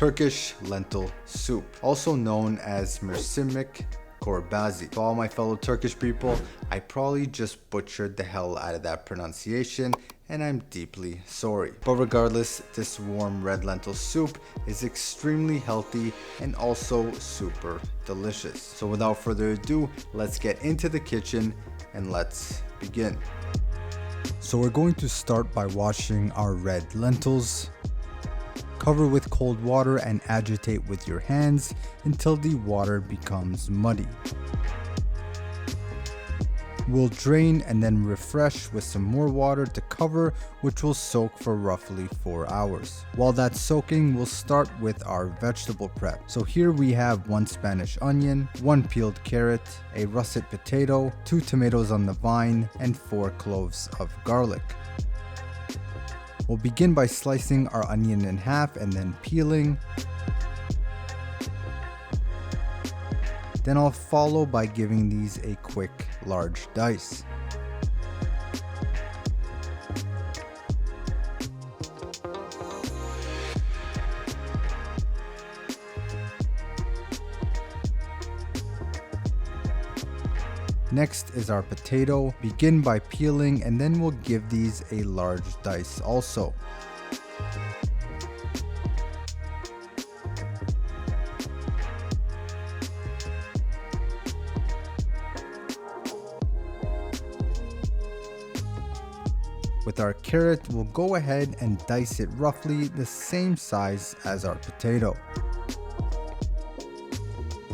Turkish lentil soup, also known as mercimek korbazi. To all my fellow Turkish people, I probably just butchered the hell out of that pronunciation, and I'm deeply sorry. But regardless, this warm red lentil soup is extremely healthy and also super delicious. So without further ado, let's get into the kitchen and let's begin. So we're going to start by washing our red lentils. Cover with cold water and agitate with your hands until the water becomes muddy. We'll drain and then refresh with some more water to cover, which will soak for roughly 4 hours. While that's soaking, we'll start with our vegetable prep. So here we have 1 Spanish onion, 1 peeled carrot, a russet potato, 2 tomatoes on the vine, and 4 cloves of garlic. We'll begin by slicing our onion in half and then peeling. Then I'll follow by giving these a quick large dice. Next is our potato. Begin by peeling and then we'll give these a large dice also. With our carrot, we'll go ahead and dice it roughly the same size as our potato.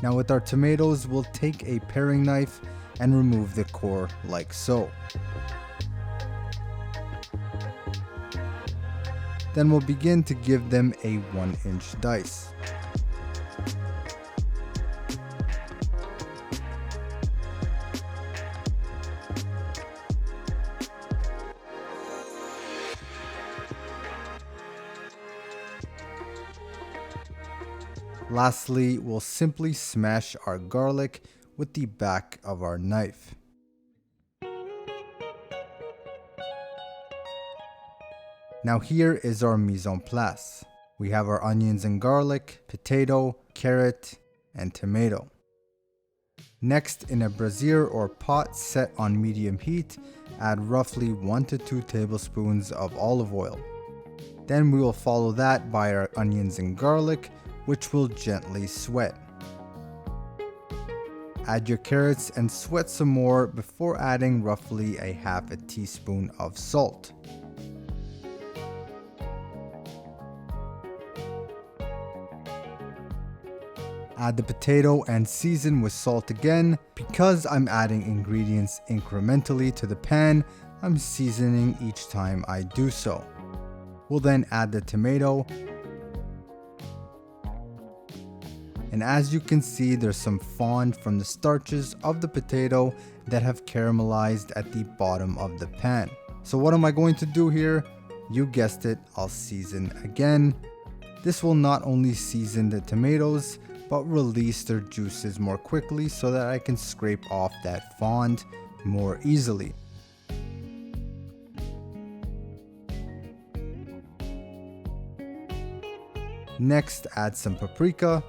Now with our tomatoes, we'll take a paring knife and remove the core like so. Then we'll begin to give them a 1-inch dice. Lastly, we'll simply smash our garlic with the back of our knife. Now here is our mise en place. We have our onions and garlic, potato, carrot, and tomato. Next, in a brazier or pot set on medium heat, add roughly 1 to 2 tablespoons of olive oil. Then we will follow that by our onions and garlic, which will gently sweat. Add your carrots and sweat some more before adding roughly a half a teaspoon of salt. Add the potato and season with salt again. Because I'm adding ingredients incrementally to the pan, I'm seasoning each time I do so. We'll then add the tomato. And as you can see, there's some fond from the starches of the potato that have caramelized at the bottom of the pan. So what am I going to do here? You guessed it, I'll season again. This will not only season the tomatoes, but release their juices more quickly so that I can scrape off that fond more easily. Next, add some paprika,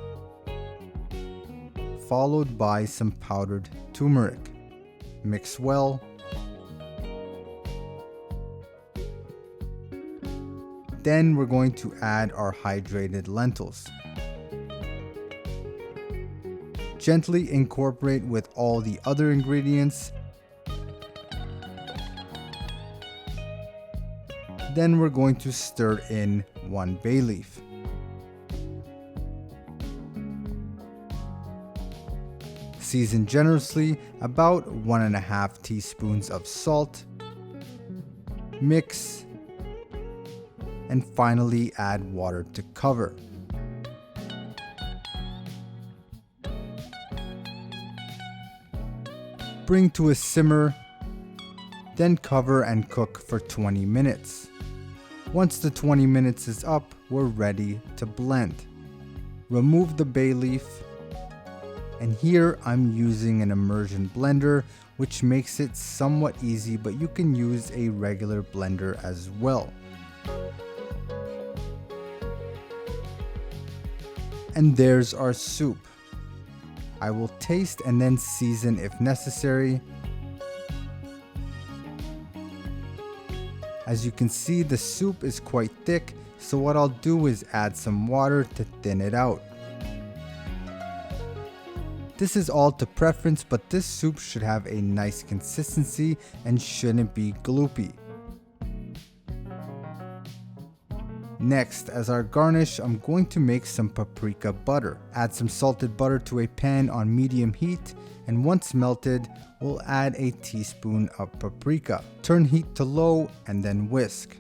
followed by some powdered turmeric. Mix well. Then we're going to add our hydrated lentils. Gently incorporate with all the other ingredients. Then we're going to stir in 1 bay leaf. Season generously, about 1.5 teaspoons of salt. Mix. And finally add water to cover. Bring to a simmer, then cover and cook for 20 minutes. Once the 20 minutes is up, we're ready to blend. Remove the bay leaf, and here I'm using an immersion blender, which makes it somewhat easy, but you can use a regular blender as well. And there's our soup. I will taste and then season if necessary. As you can see, the soup is quite thick, so what I'll do is add some water to thin it out. This is all to preference, but this soup should have a nice consistency and shouldn't be gloopy. Next, as our garnish, I'm going to make some paprika butter. Add some salted butter to a pan on medium heat, and once melted, we'll add a teaspoon of paprika. Turn heat to low and then whisk.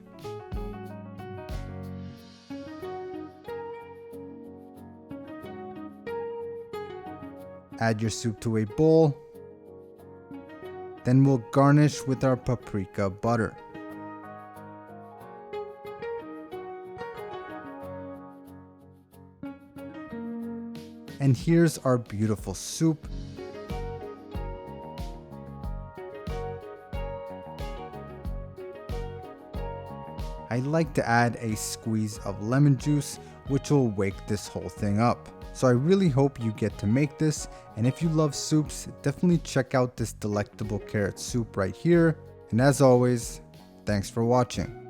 Add your soup to a bowl. Then we'll garnish with our paprika butter. And here's our beautiful soup. I like to add a squeeze of lemon juice, which will wake this whole thing up. So I really hope you get to make this, and if you love soups, definitely check out this delectable carrot soup right here. And as always, thanks for watching.